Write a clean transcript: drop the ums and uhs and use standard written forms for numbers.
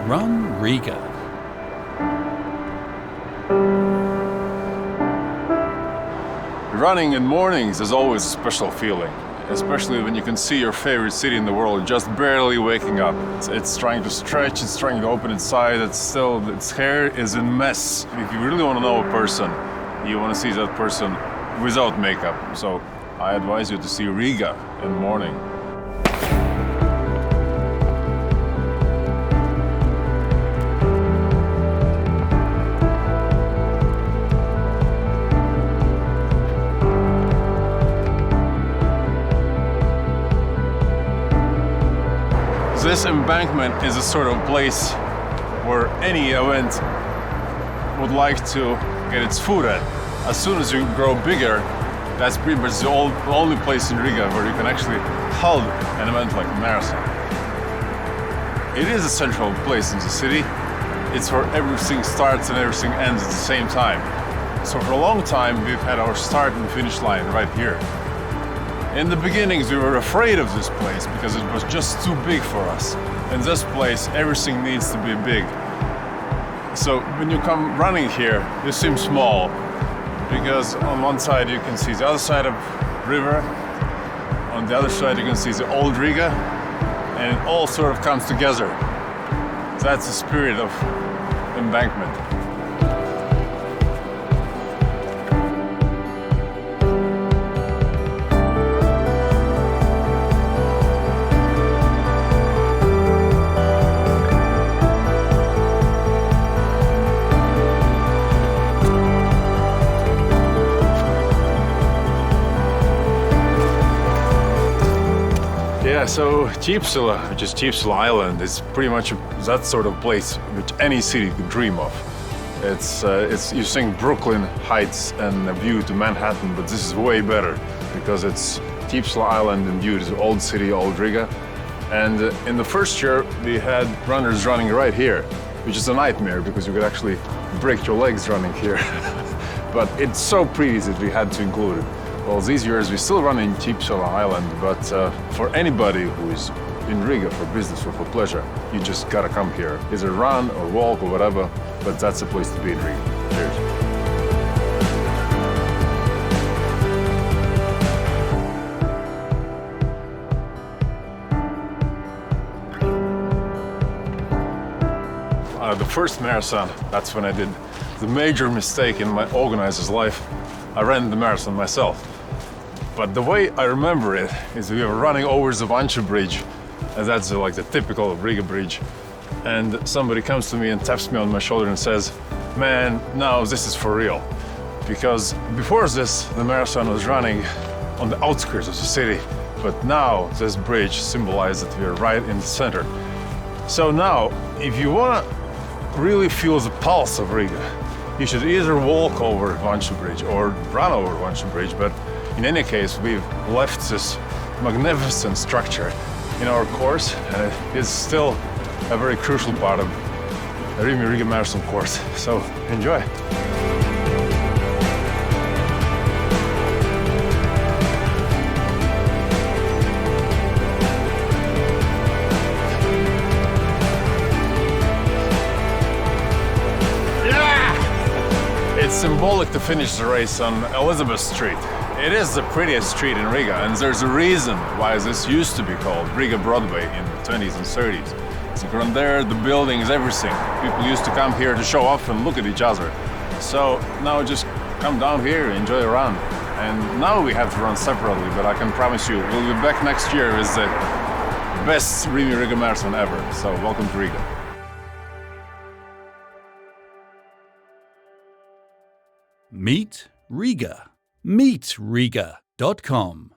Run Riga. Running in mornings is always a special feeling, especially when you can see your favorite city in the world just barely waking up. It's trying to stretch, it's trying to open its side, its hair is in mess. If you really want to know a person, you want to see that person without makeup. So I advise you to see Riga in the morning. This embankment is a sort of place where any event would like to get its foot at. As soon as you grow bigger, that's pretty much the only place in Riga where you can actually hold an event like a marathon. It is a central place in the city. It's where everything starts and everything ends at the same time. So for a long time, we've had our start and finish line right here. In the beginnings, we were afraid of this place because it was just too big for us. In this place, everything needs to be big. So when you come running here, you seem small because on one side you can see the other side of river, on the other side you can see the old Riga, and it all sort of comes together. That's the spirit of embankment. Yeah, so Chipsula, which is Chipsula Island, is pretty much that sort of place which any city could dream of. It's you think Brooklyn Heights and a view to Manhattan, but this is way better because it's Chipsula Island and view to old city, old Riga. And in the first year, we had runners running right here, which is a nightmare because you could actually break your legs running here. But it's so pretty that we had to include it. Well, these years we still run in Chipsula Island, but for anybody who is in Riga for business or for pleasure, you just gotta come here. Either run or walk or whatever, but that's the place to be in Riga. Cheers. The first marathon, that's when I did the major mistake in my organizer's life. I ran the marathon myself. But the way I remember it is we were running over the Vansha bridge, and that's like the typical Riga bridge. And somebody comes to me and taps me on my shoulder and says, "Man, now this is for real." Because before this, the marathon was running on the outskirts of the city, but now this bridge symbolizes that we are right in the center. So now, if you want to really feel the pulse of Riga, you should either walk over Vansha Bridge or run over Vansha Bridge, but in any case, we've left this magnificent structure in our course, and it is still a very crucial part of the Riga Marathon course. So enjoy. It's symbolic to finish the race on Elizabeth Street. It is the prettiest street in Riga, and there's a reason why this used to be called Riga Broadway in the 20s and 30s. It's the grandeur, the buildings, everything. People used to come here to show off and look at each other. So now just come down here, enjoy a run. And now we have to run separately, but I can promise you, we'll be back next year with the best Riga Marathon ever. So welcome to Riga. Meet Riga. meetriga.com